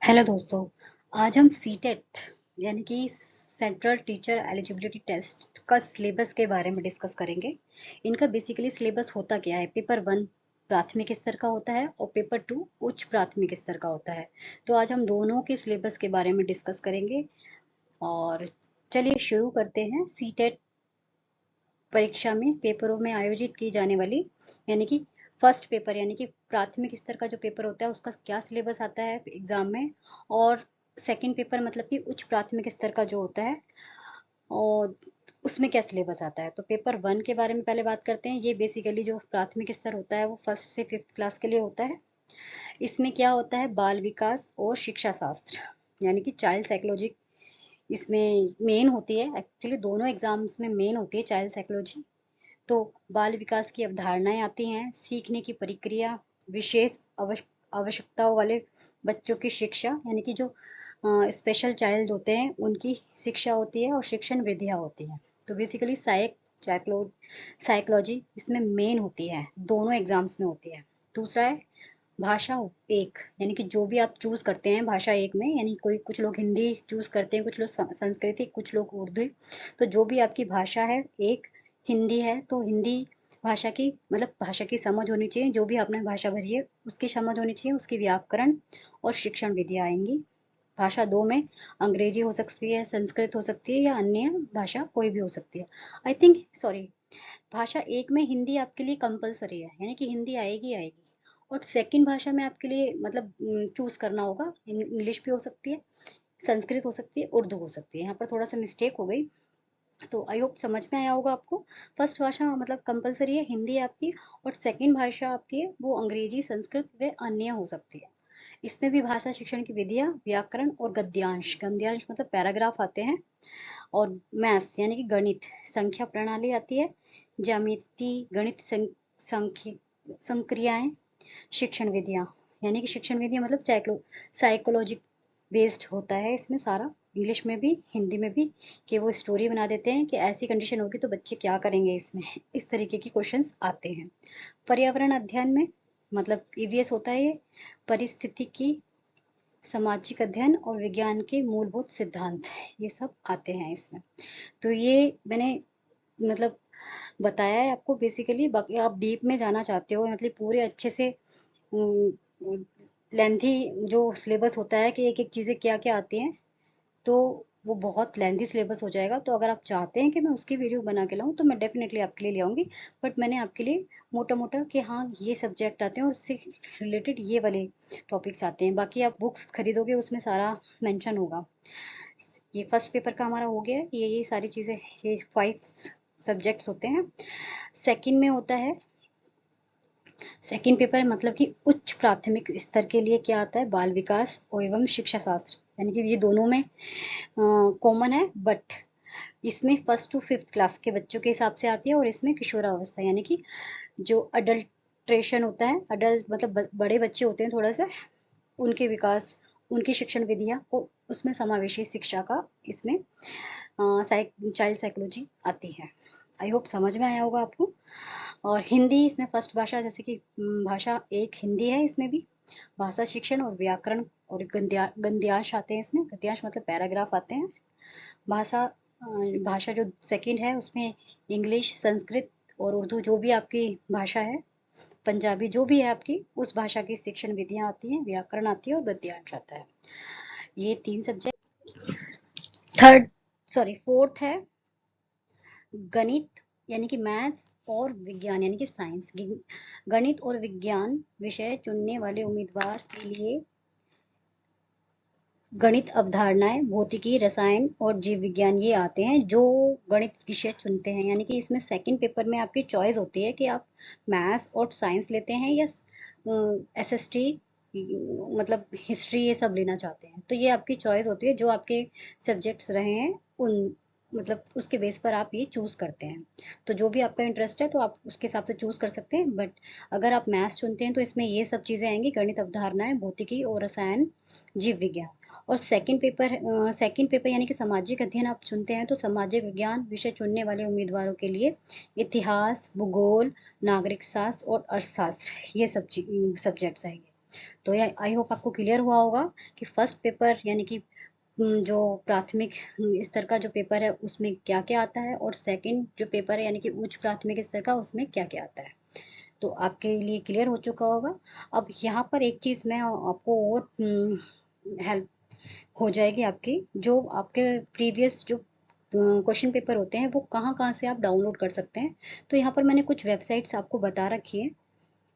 Hello दोस्तों। आज हम सीटेट यानी कि सेंट्रल टीचर एलिजिबिलिटी टेस्ट का सिलेबस के बारे में डिस्कस करेंगे। इनका बेसिकली सिलेबस होता क्या है? पेपर 1 प्राथमिक स्तर का होता है और पेपर 2 उच्च प्राथमिक स्तर का होता है। तो आज हम दोनों के सिलेबस के बारे में डिस्कस करेंगे और चलिए शुरू करते हैं। सीटेट परीक्षा में पेपरों में आयोजित की जाने वाली यानी कि फर्स्ट पेपर यानी कि प्राथमिक स्तर का जो पेपर होता है उसका क्या सिलेबस आता है एग्जाम में, और सेकंड पेपर मतलब कि उच्च प्राथमिक स्तर का जो होता है और उसमें क्या सिलेबस आता है। तो पेपर 1 के बारे में पहले बात करते हैं। ये बेसिकली जो प्राथमिक स्तर होता है वो फर्स्ट से फिफ्थ क्लास के लिए होता है। इसमें क्या होता है? बाल विकास और शिक्षा शास्त्र यानी कि चाइल्ड साइकोलॉजी इसमें मेन होती है। एक्चुअली दोनों एग्जाम्स में मेन होती है चाइल्ड साइकोलॉजी। तो बाल विकास की अवधारणाएं आती हैं, सीखने की प्रक्रिया, विशेष आवश्यकताओं वाले बच्चों की शिक्षा यानी कि जो स्पेशल चाइल्ड होते हैं उनकी शिक्षा होती है और शिक्षण विधियां होती हैं। तो बेसिकली साइकोलॉजी इसमें मेन होती है, दोनों एग्जाम्स में होती है। दूसरा है भाषा एक यानी कि जो भी आप चूज करते हैं भाषा एक में, यानी कोई कुछ लोग हिंदी चूज करते हैं, कुछ लोग संस्कृत, कुछ लोग उर्दू। तो जो भी आपकी भाषा है एक हिंदी है तो हिंदी भाषा की मतलब भाषा की समझ होनी चाहिए। जो भी आपने भाषा भरी है उसकी समझ होनी चाहिए, उसकी व्याकरण और शिक्षण विधियां आएंगी। भाषा दो में अंग्रेजी हो सकती है, संस्कृत हो सकती है या अन्य भाषा कोई भी हो सकती है। आई थिंक सॉरी, भाषा एक में हिंदी आपके लिए कंपलसरी है यानी कि हिंदी आएगी आएगी। और सेकंड भाषा में आपके लिए मतलब चूज करना होगा, इंग्लिश भी हो सकती है, संस्कृत हो सकती है, उर्दू हो सकती है। यहाँ पर थोड़ा सा मिस्टेक हो गई, तो आई होप समझ में आया होगा आपको। फर्स्ट भाषा मतलब कंपलसरी है हिंदी आपकी, और सेकंड भाषा आपकी है वो अंग्रेजी, संस्कृत व अन्य हो सकती है। इसमें भी भाषा शिक्षण की विधियां, व्याकरण और गद्यांश, गद्यांश मतलब पैराग्राफ आते हैं, और मैथ्स यानी कि गणित, संख्या प्रणाली आती है, ज्यामिति, गणित, संख्या, संक्रियाएं, शिक्षण विधियां यानी कि शिक्षण विधियां मतलब साइकोलॉजी बेस्ड होता है इसमें सारा, इंग्लिश में भी हिंदी में भी, कि वो स्टोरी बना देते हैं कि ऐसी कंडीशन होगी तो बच्चे क्या करेंगे इसमें। इस तरीके की क्वेश्चंस आते हैं। पर्यावरण अध्ययन में मतलब ईवीएस होता है ये, परिस्थिति की, सामाजिक अध्ययन और विज्ञान के मूलभूत सिद्धांत, ये सब आते हैं इसमें। तो ये मैंने मतलब बताया है आपको बेसिकली। बाकी आप डीप में जाना चाहते हो मतलब पूरे अच्छे से लेंथी जो सिलेबस होता है कि एक एक चीज़ें क्या क्या आती हैं, तो वो बहुत लेंथी सिलेबस हो जाएगा। तो अगर आप चाहते हैं कि मैं उसकी वीडियो बना के लाऊं तो मैं डेफिनेटली आपके लिए ले आऊंगी। बट मैंने आपके लिए मोटा मोटा कि हाँ ये सब्जेक्ट आते हैं और उससे रिलेटेड ये वाले टॉपिक्स आते हैं। बाकी आप बुक्स खरीदोगे उसमें सारा मेंशन होगा। ये फर्स्ट पेपर का हमारा हो गया है, ये सारी चीज़ें, ये 5 सब्जेक्ट्स होते हैं। सेकंड में होता है, सेकंड पेपर मतलब कि उच्च प्राथमिक स्तर के लिए क्या आता है? बाल विकास एवं शिक्षा शास्त्र यानी कि ये दोनों में कॉमन है, बट इसमें फर्स्ट टू फिफ्थ क्लास के बच्चों के हिसाब से आती है। और इसमें किशोरावस्था यानी कि जो अडल्ट्रेशन होता है, अडल्ट मतलब बड़े बच्चे होते हैं थोड़ा सा, उनके विकास, उनकी शिक्षण विधियां को उसमें समावेशी शिक्षा का इसमें चाइल्ड साइकोलॉजी आती है। आई होप समझ में आया होगा आपको। और हिंदी इसमें फर्स्ट भाषा, जैसे कि भाषा एक हिंदी है, इसमें भी भाषा शिक्षण और व्याकरण और गद्यांश आते हैं इसमें। गद्यांश मतलब पैराग्राफ आते हैं। भाषा भाषा जो सेकंड है उसमें इंग्लिश, संस्कृत और उर्दू, जो भी आपकी भाषा है, पंजाबी जो भी है आपकी, उस भाषा की शिक्षण विधियां आती हैं, व्याकरण आती है और गद्यांश आता है। ये 3 सब्जेक्ट। थर्ड सॉरी फोर्थ है गणित यानी कि मैथ्स, और विज्ञान यानी कि साइंस। गणित और विज्ञान विषय चुनने वाले उम्मीदवार के लिए गणित अवधारणाएं, भौतिकी, रसायन और जीव विज्ञान ये आते हैं जो गणित विषय चुनते हैं। यानी कि इसमें सेकंड पेपर में आपकी चॉइस होती है कि आप मैथ्स और साइंस लेते हैं या एसएसटी मतलब हिस्ट्री ये सब लेना चाहते हैं। तो ये आपकी चॉइस होती है, जो आपके सब्जेक्ट्स रहे हैं उन मतलब उसके बेस पर आप ये चूज करते हैं। तो जो भी आपका इंटरेस्ट है तो आप उसके हिसाब से चूज कर सकते हैं। बट अगर आप मैथ्स चुनते हैं तो इसमें ये सब चीजें आएंगी, गणित अवधारणाएं, भौतिकी और रसायन, जीव विज्ञान। और सेकंड पेपर यानी कि सामाजिक अध्ययन आप चुनते हैं तो सामाजिक विज्ञान विषय चुनने वाले उम्मीदवारों के लिए इतिहास, भूगोल, नागरिक शास्त्र और अर्थशास्त्र ये सब सब्जेक्ट्स आएंगे। तो ये आई होप आपको क्लियर हुआ होगा कि फर्स्ट पेपर यानी कि जो प्राथमिक स्तर का जो पेपर है उसमें क्या क्या आता है, और सेकंड जो पेपर है यानी कि उच्च प्राथमिक स्तर का उसमें क्या क्या आता है। तो आपके लिए क्लियर हो चुका होगा। अब यहाँ पर एक चीज़ मैं आपको और हेल्प हो जाएगी आपकी, जो आपके प्रीवियस जो क्वेश्चन पेपर होते हैं वो कहाँ कहाँ से आप डाउनलोड कर सकते हैं। तो यहाँ पर मैंने कुछ वेबसाइट्स आपको बता रखी है,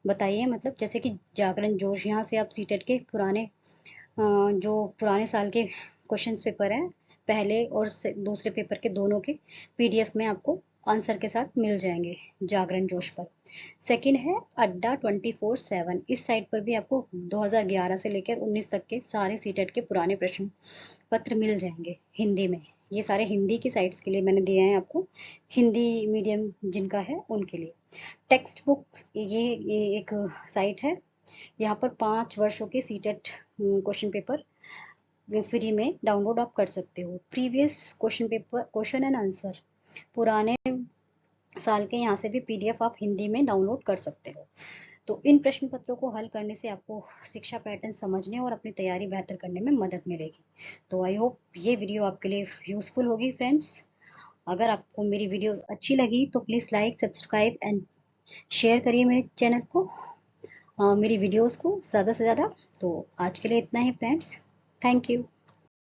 बताइए, मतलब जैसे कि जागरण जोश, यहाँ से आप सीटेट के पुराने जो पुराने साल के क्वेश्चन पेपर हैं, पहले और दूसरे पेपर के दोनों के पीडीएफ में आपको आंसर के साथ मिल जाएंगे जागरण जोश पर। सेकंड है अड्डा 24/7, इस साइट पर भी आपको 2011 से लेकर 19 तक के सारे सीटेट के पुराने प्रश्न पत्र मिल जाएंगे हिंदी में। ये सारे हिंदी की साइट्स के लिए मैंने दिए हैं आपको, हिंदी मीडियम जिनका है उनके लिए। टेक्स्ट बुक्स, ये एक साइट है, यहाँ पर 5 वर्षों के सीटेट क्वेश्चन पेपर फ्री में डाउनलोड आप कर सकते हो। Previous question paper, question and answer पुराने साल के यहाँ से भी पीडीएफ आप हिंदी में डाउनलोड कर सकते हो। तो इन प्रश्न पत्रों को हल करने से आपको शिक्षा पैटर्न समझने और अपनी तैयारी बेहतर करने में मदद मिलेगी। तो आई होप ये वीडियो आपके लिए यूजफुल होगी फ्रेंड्स। अगर आपको मेरी वीडियोस अच्छी लगी तो please like, subscribe and share करिए मेरे चैनल को, मेरी वीडियोस को ज़्यादा से ज़्यादा। तो आज के लिए इतना ही फ्रेंड्स, थैंक यू।